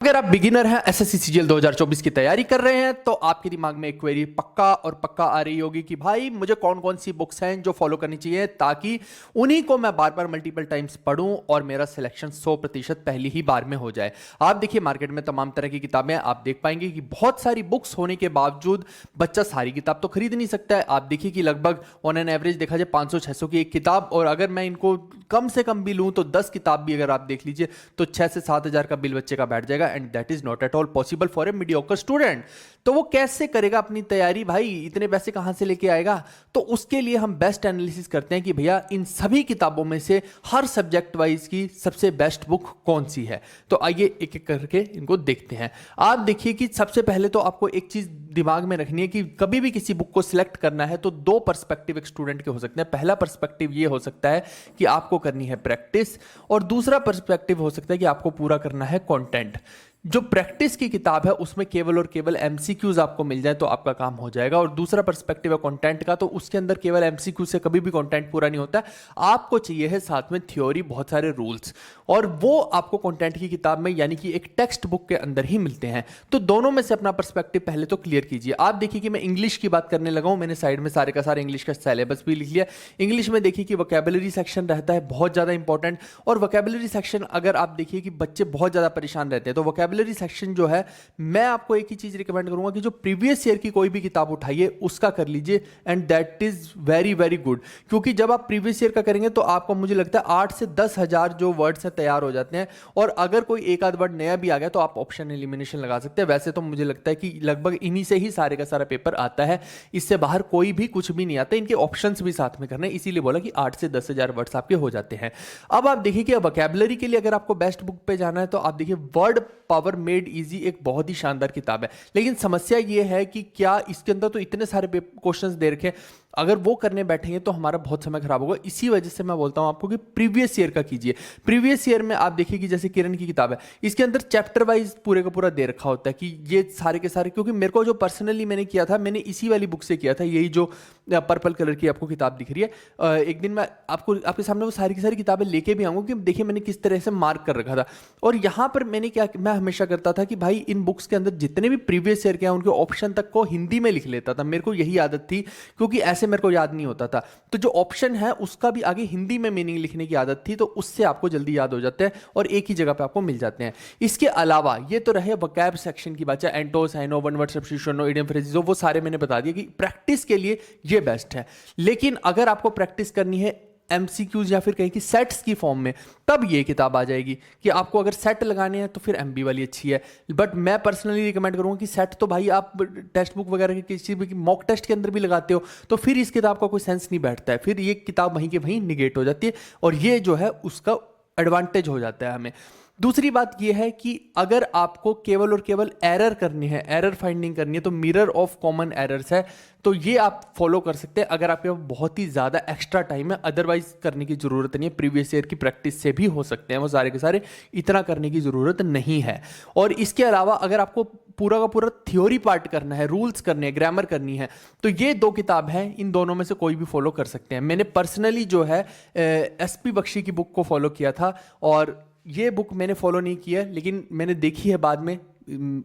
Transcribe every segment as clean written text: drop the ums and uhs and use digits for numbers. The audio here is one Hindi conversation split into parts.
अगर आप बिगिनर हैं एसएससी सीजीएल 2024 की तैयारी कर रहे हैं तो आपके दिमाग में एक क्वेरी पक्का आ रही होगी कि भाई मुझे कौन कौन सी बुक्स हैं जो फॉलो करनी चाहिए ताकि उन्हीं को मैं बार बार मल्टीपल टाइम्स पढूं और मेरा सिलेक्शन 100% पहली ही बार में हो जाए। आप देखिए मार्केट में तमाम तरह की किताबें आप देख पाएंगे कि बहुत सारी बुक्स होने के बावजूद बच्चा सारी किताब तो खरीद नहीं सकता है। आप देखिए कि लगभग ऑन एन एवरेज देखा जाए 500-600 की एक किताब, और अगर मैं इनको कम से कम भी लूं तो 10 किताब भी अगर आप देख लीजिए तो 6 से 7 हजार का बिल बच्चे का बैठ जाएगा, and that is not at all possible for a mediocre student. तो वो कैसे करेगा अपनी तैयारी, भाई इतने पैसे कहां से लेके आएगा? तो उसके लिए हम बेस्ट एनालिसिस करते हैं कि भैया इन सभी किताबों में से हर सब्जेक्ट वाइज की सबसे बेस्ट बुक कौन सी है। तो आइए एक एक करके इनको देखते हैं। आप देखिए कि सबसे पहले तो आपको एक चीज दिमाग में रखनी है कि कभी भी किसी बुक को सिलेक्ट करना है तो दो पर्सपेक्टिव एक स्टूडेंट के हो सकते हैं। पहला पर्सपेक्टिव ये हो सकता है कि आपको करनी है प्रैक्टिस, और दूसरा पर्सपेक्टिव हो सकता है कि आपको पूरा करना है कंटेंट। जो प्रैक्टिस की किताब है उसमें केवल और केवल एमसीक्यूज आपको मिल जाए तो आपका काम हो जाएगा, और दूसरा पर्सपेक्टिव है कंटेंट का, तो उसके अंदर केवल एमसीक्यू से कभी भी कंटेंट पूरा नहीं होता। आपको चाहिए है साथ में थ्योरी, बहुत सारे रूल्स, और वो आपको कंटेंट की किताब में यानी कि एक टेक्स्ट बुक के अंदर ही मिलते हैं। तो दोनों में से अपना पर्सपेक्टिव पहले तो क्लियर कीजिए। आप देखिए कि मैं इंग्लिश की बात करने लगा हूं, मैंने साइड में सारे का सारे इंग्लिश का सिलेबस भी लिख लिया। इंग्लिश में देखिए कि वोकैबुलरी सेक्शन रहता है बहुत ज्यादा इंपॉर्टेंट, और वोकैबुलरी सेक्शन अगर आप देखिए कि बच्चे बहुत ज्यादा परेशान रहते हैं तो वोकैबुलरी सेक्शन जो है, मैं आपको एक ही चीज रिकमेंड करूंगा कि जो प्रीवियस ईयर की कोई भी किताब उठाइए उसका कर लीजिए, and that is very very good. क्योंकि जब आप प्रीवियस ईयर का करेंगे तो आपको, मुझे लगता है 8 से 10 हजार जो वर्ड्स हैं तैयार हो जाते हैं, और अगर कोई एक आध वर्ड नया भी आ गया तो आप ऑप्शन एलिमिनेशन लगा सकते हैं। वैसे तो मुझे लगता है कि लगभग इन्हीं से ही सारे का सारा पेपर आता है, इससे बाहर कोई भी कुछ भी नहीं आता। इनके ऑप्शंस भी साथ में करने, इसीलिए बोला कि 8 से 10 हजार वर्ड्स आपके हो जाते हैं। अब आप देखिए कि वोकैबुलरी के लिए अगर आपको बेस्ट बुक पे जाना है तो आप देखिए वर्ड पावर मेड इजी एक बहुत ही शानदार किताब है। लेकिन समस्या यह है कि क्या इसके अंदर तो इतने सारे क्वेश्चंस दे रखे हैं, अगर वो करने बैठेंगे तो हमारा बहुत समय खराब होगा। इसी वजह से मैं बोलता हूं आपको कि प्रीवियस ईयर का कीजिए। प्रीवियस ईयर में आप देखिए कि जैसे किरण की किताब है, इसके अंदर चैप्टर वाइज पूरे का पूरा दे रखा होता है कि ये सारे के सारे, क्योंकि मेरे को जो पर्सनली मैंने किया था, मैंने इसी वाली बुक से किया था, यही जो पर्पल कलर की आपको किताब दिख रही है। एक दिन मैं आपके सामने वो सारी की सारी किताबें लेके भी आऊंगा कि देखिए मैंने किस तरह से मार्क कर रखा था। और यहां पर मैंने क्या, मैं हमेशा करता था कि भाई इन बुक्स के अंदर जितने भी प्रीवियस ईयर के हैं उनके ऑप्शन तक को हिंदी में लिख लेता था। मेरे को यही आदत थी, क्योंकि ऐसे मेरे को याद नहीं होता था। तो जो ऑप्शन है उसका भी आगे हिंदी में मीनिंग लिखने की आदत थी, तो उससे आपको जल्दी याद हो जाते हैं और एक ही जगह पे आपको मिल जाते हैं। इसके अलावा ये तो रहे वोकैब सेक्शन की बात, anto, syno, one word substitution, idiom phrases, वो सारे मैंने बता दिया कि प्रैक्टिस के लिए ये बेस्ट है। लेकिन अगर आपको प्रैक्टिस करनी है एमसीक्यूज या फिर कहीं की सेट्स की फॉर्म में, तब ये किताब आ जाएगी कि आपको अगर सेट लगाने हैं तो फिर एमबी वाली अच्छी है। बट मैं पर्सनली रिकमेंड करूंगा कि सेट तो भाई आप टेक्स्ट बुक वगैरह के किसी भी मॉक टेस्ट के अंदर भी लगाते हो, तो फिर इस किताब का कोई सेंस नहीं बैठता है, फिर ये किताब वहीं के वहीं निगेट हो जाती है, और ये जो है उसका एडवांटेज हो जाता है हमें। दूसरी बात यह है कि अगर आपको केवल और केवल एरर करनी है, एरर फाइंडिंग करनी है, तो मिरर ऑफ कॉमन एरर्स है, तो ये आप फॉलो कर सकते हैं अगर आपके पास बहुत ही ज़्यादा एक्स्ट्रा टाइम है। अदरवाइज करने की ज़रूरत नहीं है, प्रीवियस ईयर की प्रैक्टिस से भी हो सकते हैं वो सारे के सारे, इतना करने की ज़रूरत नहीं है। और इसके अलावा अगर आपको पूरा का पूरा थ्योरी पार्ट करना है, रूल्स करने हैं, ग्रामर करनी है, तो ये दो किताब हैं, इन दोनों में से कोई भी फॉलो कर सकते हैं। मैंने पर्सनली जो है एसपी बख्शी की बुक को फॉलो किया था, और ये बुक मैंने फॉलो नहीं किया, लेकिन मैंने देखी है बाद में,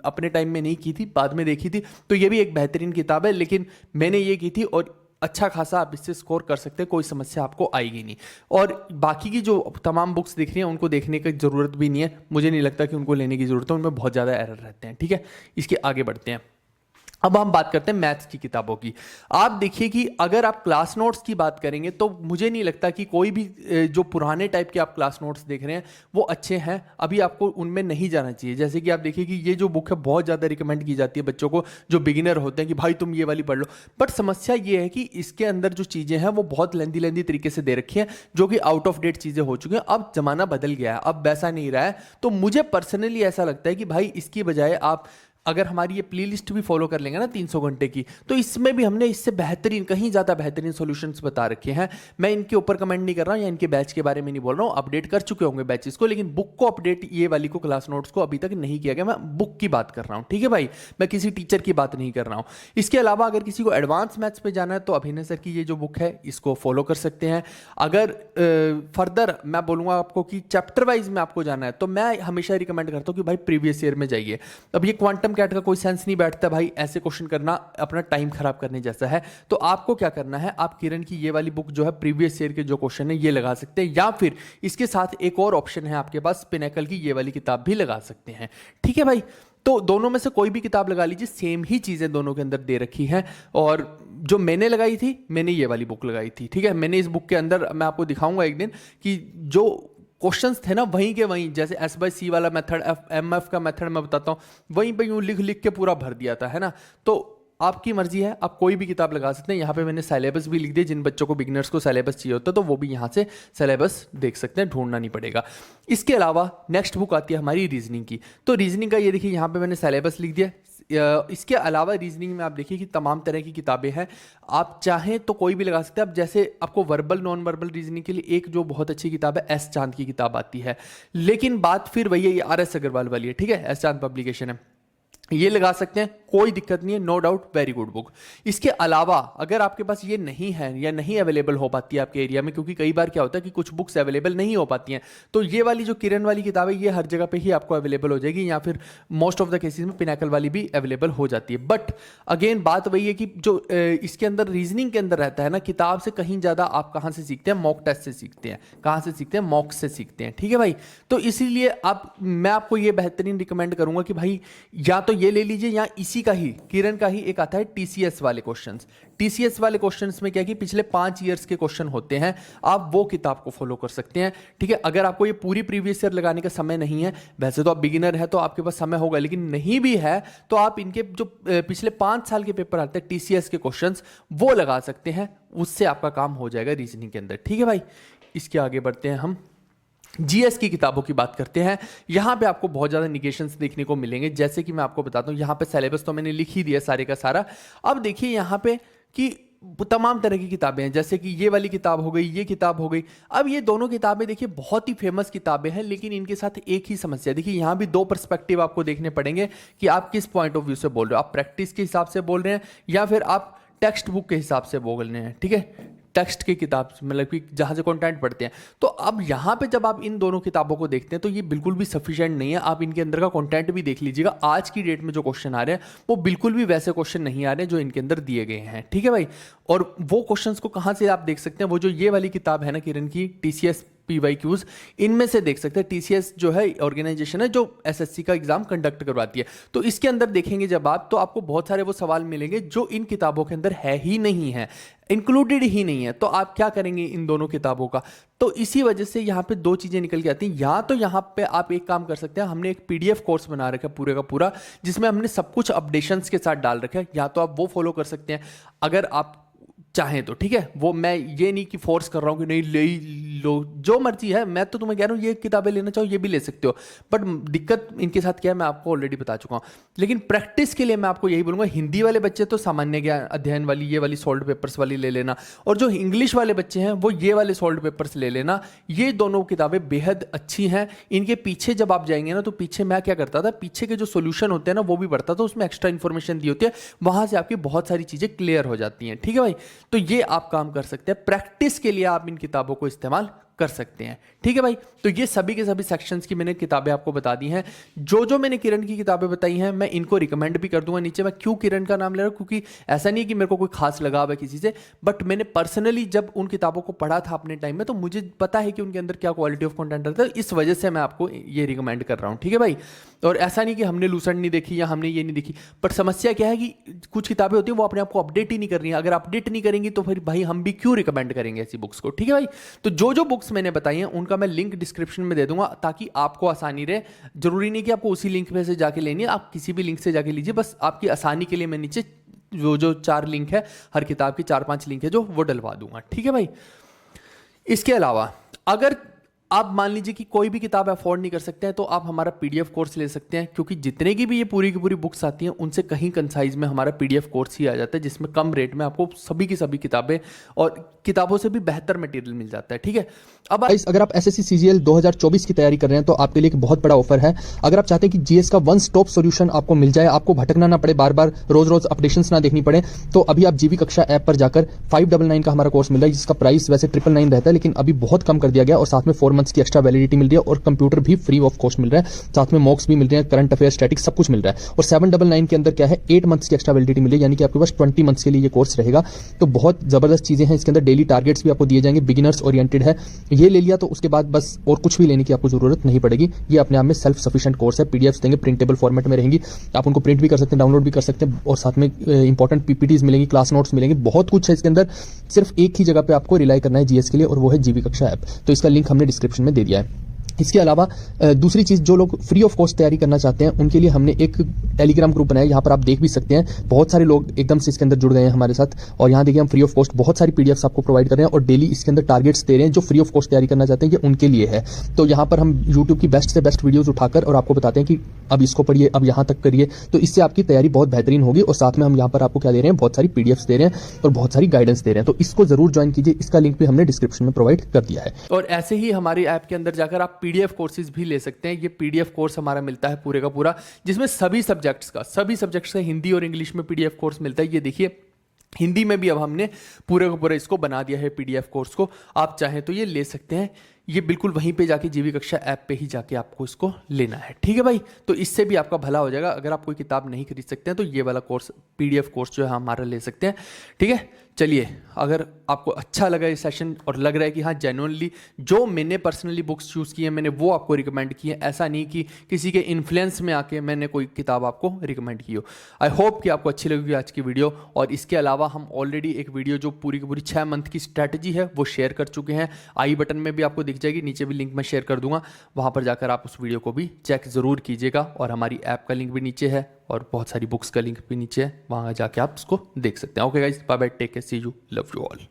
अपने टाइम में नहीं की थी, बाद में देखी थी। तो ये भी एक बेहतरीन किताब है, लेकिन मैंने ये की थी और अच्छा खासा आप इससे स्कोर कर सकते हैं, कोई समस्या आपको आएगी नहीं। और बाकी की जो तमाम बुक्स दिख रही हैं उनको देखने की जरूरत भी नहीं है, मुझे नहीं लगता कि उनको लेने की जरूरत है, उनमें बहुत ज़्यादा एरर रहते हैं। ठीक है, इसके आगे बढ़ते हैं। अब हम बात करते हैं मैथ्स की किताबों की। आप देखिए कि अगर आप क्लास नोट्स की बात करेंगे तो मुझे नहीं लगता कि कोई भी जो पुराने टाइप के आप क्लास नोट्स देख रहे हैं वो अच्छे हैं, अभी आपको उनमें नहीं जाना चाहिए। जैसे कि आप देखिए कि ये जो बुक है बहुत ज़्यादा रिकमेंड की जाती है बच्चों को जो बिगिनर होते हैं कि भाई तुम ये वाली पढ़ लो, बट समस्या ये है कि इसके अंदर जो चीज़ें हैं वो बहुत लेंदी तरीके से दे रखी हैं, जो कि आउट ऑफ डेट चीज़ें हो चुकी हैं। अब ज़माना बदल गया है, अब वैसा नहीं रहा है। तो मुझे पर्सनली ऐसा लगता है कि भाई इसकी बजाय आप अगर हमारी ये प्लेलिस्ट भी फॉलो कर लेंगे ना 300 घंटे की, तो इसमें भी हमने इससे बेहतरीन, कहीं ज़्यादा बेहतरीन सॉल्यूशंस बता रखे हैं। मैं इनके ऊपर कमेंट नहीं कर रहा हूँ या इनके बैच के बारे में नहीं बोल रहा हूँ, अपडेट कर चुके होंगे बैचेस को, लेकिन बुक को अपडेट ये वाली को, क्लास नोट्स को अभी तक नहीं किया गया। मैं बुक की बात कर रहा हूँ, ठीक है भाई, मैं किसी टीचर की बात नहीं कर रहा हूँ। इसके अलावा अगर किसी को एडवांस मैथ्स पे जाना है तो अभिनय सर की ये जो बुक है इसको फॉलो कर सकते हैं। अगर फर्दर मैं बोलूँगा आपको कि चैप्टर वाइज में आपको जाना है तो मैं हमेशा रिकमेंड करता हूँ कि भाई प्रीवियस ईयर में जाइए। अब ये क्वांटम कैट का कोई सेंस नहीं बैठता भाई, ऐसे क्वेश्चन करना अपना टाइम खराब करने जैसा है। तो आपको क्या करना है, आप किरण की ये वाली बुक जो है प्रीवियस ईयर के जो क्वेश्चन है ये लगा सकते हैं, या फिर इसके साथ एक और ऑप्शन है आपके पास, पिनेकल की ये वाली किताब भी लगा सकते हैं, ठीक है भाई। तो दोनों में से कोई भी किताब लगा लीजिए, सेम ही चीज़ें दोनों के अंदर दे रखी हैं। और जो मैंने लगाई थी, मैंने ये वाली बुक लगाई थी, ठीक है। मैंने इस बुक के अंदर, मैं आपको दिखाऊंगा एक दिन, कि जो क्वेश्चंस थे ना वहीं के वहीं, जैसे S/C वाला मेथड, MF का मेथड मैं बताता हूँ, वहीं पे यूँ लिख लिख के पूरा भर दिया था, है ना। तो आपकी मर्जी है, आप कोई भी किताब लगा सकते हैं। यहाँ पे मैंने सिलेबस भी लिख दिया, जिन बच्चों को, बिगिनर्स को सिलेबस चाहिए होता है तो वो भी यहाँ से सिलेबस देख सकते हैं, ढूंढना नहीं पड़ेगा। इसके अलावा नेक्स्ट बुक आती है हमारी रीजनिंग की। तो रीजनिंग का ये देखिए, यहाँ पे मैंने सिलेबस लिख दिया। इसके अलावा रीजनिंग में आप देखिए कि तमाम तरह की किताबें हैं, आप चाहें तो कोई भी लगा सकते हैं। अब जैसे आपको वर्बल नॉन वर्बल रीजनिंग के लिए एक जो बहुत अच्छी किताब है, एस चांद की किताब आती है, लेकिन बात फिर वही है, ये RS अग्रवाल वाली है, ठीक है, एस चांद पब्लिकेशन है, ये लगा सकते हैं, कोई दिक्कत नहीं है, no doubt very good book. इसके अलावा अगर आपके पास ये नहीं है या नहीं अवेलेबल हो पाती है आपके एरिया में, क्योंकि कई बार क्या होता है कि कुछ बुक्स अवेलेबल नहीं हो पाती हैं, तो ये वाली जो किरण वाली किताब है ये हर जगह पे ही आपको अवेलेबल हो जाएगी, या फिर मोस्ट ऑफ द केसेस में पिनाकल वाली भी अवेलेबल हो जाती है। बट अगेन बात वही है कि जो इसके अंदर रीजनिंग के अंदर रहता है ना, किताब से कहीं ज़्यादा आप कहाँ से सीखते हैं, मॉक टेस्ट से सीखते हैं। कहाँ से सीखते हैं, मॉक से सीखते हैं, ठीक है भाई। तो इसीलिए मैं आपको ये बेहतरीन रिकमेंड करूंगा कि भाई या तो ये ले लीजिए, या इसी का ही, किरण का ही एक आता है TCS वाले क्वेश्चंस। TCS वाले क्वेश्चंस में क्या है कि पिछले 5 ईयर्स के क्वेश्चन होते हैं, आप वो किताब को फॉलो कर सकते हैं, ठीक है। अगर आपको ये पूरी प्रीवियस ईयर लगाने का समय नहीं है, वैसे तो आप बिगिनर है तो आपके पास समय होगा, लेकिन नहीं भी है तो आप इनके जो पिछले 5 साल के पेपर आते हैं TCS के क्वेश्चंस, वो लगा सकते हैं, उससे आपका काम हो जाएगा रीजनिंग के अंदर, ठीक है भाई। इसके आगे बढ़ते हैं, हम GS की किताबों की बात करते हैं। यहाँ पे आपको बहुत ज़्यादा निगेशंस देखने को मिलेंगे, जैसे कि मैं आपको बताता हूँ, यहाँ पे सिलेबस तो मैंने लिख ही दिया सारे का सारा। अब देखिए यहाँ पे कि तमाम तरह की किताबें हैं, जैसे कि ये वाली किताब हो गई, ये किताब हो गई। अब ये दोनों किताबें देखिए बहुत ही फेमस किताबें हैं, लेकिन इनके साथ एक ही समस्या, देखिए यहाँ भी 2 पर्सपेक्टिव आपको देखने पड़ेंगे कि आप किस पॉइंट ऑफ व्यू से बोल रहे हो, आप प्रैक्टिस के हिसाब से बोल रहे हैं या फिर आप टेक्स्ट बुक के हिसाब से बोल रहे हैं, ठीक है, टेक्स्ट की किताब मतलब कि जहाँ से कंटेंट पढ़ते हैं। तो अब यहाँ पे जब आप इन दोनों किताबों को देखते हैं तो ये बिल्कुल भी सफिशिएंट नहीं है। आप इनके अंदर का कंटेंट भी देख लीजिएगा, आज की डेट में जो क्वेश्चन आ रहे हैं वो बिल्कुल भी वैसे क्वेश्चन नहीं आ रहे हैं जो इनके अंदर दिए गए हैं, ठीक है भाई। और वो क्वेश्चंस को कहाँ से आप देख सकते हैं, वो जो ये वाली किताब है ना किरण की, TCS PYQs, इनमें से देख सकते हैं। TCS जो है ऑर्गेनाइजेशन है जो SSC का एग्जाम कंडक्ट करवाती है, तो इसके अंदर देखेंगे जब आप, तो आपको बहुत सारे वो सवाल मिलेंगे जो इन किताबों के अंदर है ही नहीं है, इंक्लूडेड ही नहीं है। तो आप क्या करेंगे इन दोनों किताबों का, तो इसी वजह से यहाँ पे 2 चीज़ें निकल के आती हैं। या तो यहाँ पे आप एक काम कर सकते हैं, हमने एक PDF कोर्स बना रखा है पूरे का पूरा, जिसमें हमने सब कुछ अपडेशंस के साथ डाल रखा है, या तो आप वो फॉलो कर सकते हैं अगर आप चाहें तो, ठीक है। वो मैं ये नहीं कि फोर्स कर रहा हूँ कि नहीं ले लो, जो मर्जी है, मैं तो तुम्हें कह रहा हूँ ये किताबें लेना चाहो ये भी ले सकते हो, बट दिक्कत इनके साथ क्या है मैं आपको ऑलरेडी बता चुका हूँ। लेकिन प्रैक्टिस के लिए मैं आपको यही बोलूँगा, हिंदी वाले बच्चे तो सामान्य ज्ञान अध्ययन वाली, ये वाली सॉल्व पेपर्स वाली ले लेना, और जो इंग्लिश वाले बच्चे हैं वो ये वाले सॉल्व पेपर्स ले लेना। ये दोनों किताबें बेहद अच्छी हैं। इनके पीछे जब आप जाएंगे ना, तो पीछे मैं क्या करता था, पीछे के जो सोल्यूशन होते हैं ना वो भी पढ़ता था, उसमें एक्स्ट्रा इन्फॉर्मेशन दी होती है, वहाँ से आपकी बहुत सारी चीज़ें क्लियर हो जाती हैं, ठीक है भाई। तो ये आप काम कर सकते हैं, प्रैक्टिस के लिए आप इन किताबों को इस्तेमाल कर सकते हैं, ठीक है भाई। तो ये सभी के सभी सेक्शंस की मैंने किताबें आपको बता दी हैं। जो मैंने किरण की किताबें बताई हैं मैं इनको रिकमेंड भी कर दूंगा नीचे। मैं क्यों किरण का नाम ले रहा हूँ, क्योंकि ऐसा नहीं है कि मेरे को कोई खास लगाव है किसी से, बट मैंने पर्सनली जब उन किताबों को पढ़ा था अपने टाइम में, तो मुझे पता है कि उनके अंदर क्या क्वालिटी ऑफ कंटेंट रहता है, इस वजह से मैं आपको ये रिकमेंड कर रहा हूँ, ठीक है भाई। और ऐसा नहीं कि हमने लूसेंट नहीं देखी या हमने ये नहीं देखी, पर समस्या क्या है कि कुछ किताबें होती हैं वो अपने आप को अपडेट ही नहीं कर रही हैं। अगर अपडेट नहीं करेंगी तो फिर भाई हम भी क्यों रिकमेंड करेंगे ऐसी बुक्स को, ठीक है भाई। तो जो बुक्स मैंने बताई हैं उनका मैं लिंक डिस्क्रिप्शन में दे दूंगा, ताकि आपको आसानी रहे। जरूरी नहीं कि आपको उसी लिंक पे से जाके लेनी है, आप किसी भी लिंक से जाके लीजिए, बस आपकी आसानी के लिए मैं नीचे जो 4 लिंक है, हर किताब की 4-5 लिंक है जो वो डलवा दूंगा, ठीक है भाई। इसके अलावा अगर आप मान लीजिए कि कोई भी किताब अफोर्ड नहीं कर सकते हैं तो आप हमारा पीडीएफ कोर्स ले सकते हैं, क्योंकि जितने की भी ये पूरी की पूरी बुक्स आती हैं उनसे कहीं कंसाइज में हमारा पीडीएफ कोर्स ही आ जाता है, जिसमें कम रेट में आपको सभी की सभी किताबें और किताबों से भी बेहतर मटेरियल मिल जाता है। ठीक है, अब अगर आप एसएससी सीजीएल 2024 की तैयारी कर रहे हैं तो आपके लिए एक बहुत बड़ा ऑफर है। अगर आप चाहते हैं कि जीएस का वन स्टॉप सॉल्यूशन आपको मिल जाए, आपको भटकना ना पड़े, बार बार रोज रोज अपडेशंस ना देखनी पड़े, तो अभी आप जीवी कक्षा ऐप पर जाकर 599 का हमारा कोर्स मिल रहा है, जिसका प्राइस वैसे 999 रहता है, लेकिन अभी बहुत कम कर दिया गया और साथ में 4 मंथ्स की एक्स्ट्रा वैलिडिटी मिल रही है और कंप्यूटर भी फ्री ऑफ कॉस्ट मिल रहा है, साथ में मॉक्स भी मिल रहे हैं, करंट अफेयर, स्टैटिक्स सब कुछ मिल रहा है। और 799 के अंदर क्या है, 8 मंथ्स की एक्स्ट्रा वैलिडिटी मिल रही है, यानी कि आपके पास 20 मंथ्स के लिए ये कोर्स रहेगा। तो बहुत जबरदस्त चीजें हैं इसके अंदर, डेली टारगेट्स भी आपको दिए जाएंगे, बिगिनर्स ओरिएंटेड है। ये ले लिया तो उसके बाद बस और कुछ भी लेने की आपको जरूरत नहीं पड़ेगी, ये अपने आप में सेल्फ सफिशिएंट कोर्स है। पीडीएफ्स देंगे, प्रिंटेबल फॉर्मेट में रहेंगी, आप उनको प्रिंट भी कर सकते हैं, डाउनलोड भी कर सकते हैं, और साथ में इंपॉर्टेंट पीपीटीज मिलेंगी, क्लास नोट्स मिलेंगे, बहुत कुछ है इसके अंदर। सिर्फ एक ही जगह पे आपको रिलाई करना है जीएस के लिए, और वो है जीवी कक्षा ऐप। तो इसका लिंक हमने डिस्क्रिप्शन में दे दिया है। इसके अलावा दूसरी चीज, जो लोग फ्री ऑफ कॉस्ट तैयारी करना चाहते हैं उनके लिए हमने एक टेलीग्राम ग्रुप बनाया, यहाँ पर आप देख भी सकते हैं, बहुत सारे लोग एकदम से इसके अंदर जुड़ गए हैं हमारे साथ। और यहाँ देखिए हम फ्री ऑफ कॉस्ट बहुत सारी पीडीएफ्स आपको प्रोवाइड कर रहे हैं और डेली इसके अंदर टारगेट्स दे रहे हैं। जो फ्री ऑफ कॉस्ट तैयारी करना चाहते हैं ये उनके लिए है। तो यहाँ पर हम यूट्यूब की बेस्ट से बेस्ट वीडियोज उठाकर और आपको बताते हैं कि अब इसको पढ़िए, अब यहाँ तक करिए, तो इससे आपकी तैयारी बहुत बेहतरीन होगी। और साथ में हम यहाँ पर आपको क्या दे रहे हैं, बहुत सारी पीडीएफ्स दे रहे हैं और बहुत सारी गाइडेंस दे रहे हैं। तो इसको जरूर ज्वाइन कीजिए, इसका लिंक भी हमने डिस्क्रिप्शन में प्रोवाइड कर दिया है। और ऐसे ही हमारे ऐप के अंदर जाकर आप पीडीएफ कोर्सेज भी ले सकते हैं। ये पीडीएफ कोर्स हमारा मिलता है पूरे का पूरा, जिसमें सभी सब्जेक्ट्स का हिंदी और इंग्लिश में पीडीएफ कोर्स मिलता है। ये देखिए, हिंदी में भी अब हमने पूरे का पूरा इसको बना दिया है पीडीएफ कोर्स को। आप चाहें तो ये ले सकते हैं, ये बिल्कुल वहीं पे जाके जीवी कक्षा ऐप पे ही जाके आपको इसको लेना है। ठीक है भाई, तो इससे भी आपका भला हो जाएगा। अगर आप कोई किताब नहीं खरीद सकते हैं तो ये वाला कोर्स, पीडीएफ कोर्स जो है हमारा ले सकते हैं। ठीक है, चलिए, अगर आपको अच्छा लगा ये सेशन और लग रहा है कि हाँ जेन्युइनली जो मैंने पर्सनली बुक्स चूज़ की हैं मैंने वो आपको रिकमेंड की है, ऐसा नहीं कि किसी के इन्फ्लुएंस में आके मैंने कोई किताब आपको रिकमेंड की हो। आई होप कि आपको अच्छी लगेगी आज की वीडियो। और इसके अलावा हम ऑलरेडी एक वीडियो जो पूरी की पूरी 6 मंथ की स्ट्रैटेजी है वो शेयर कर चुके हैं। आई बटन में भी आपको दिख जाएगी, नीचे भी लिंक मैं शेयर कर दूंगा, वहाँ पर जाकर आप उस वीडियो को भी चेक ज़रूर कीजिएगा। और हमारी ऐप का लिंक भी नीचे है और बहुत सारी बुक्स का लिंक भी नीचे है, वहाँ जाके आप उसको देख सकते हैं। Okay guys, bye bye, take care, see you, love you all.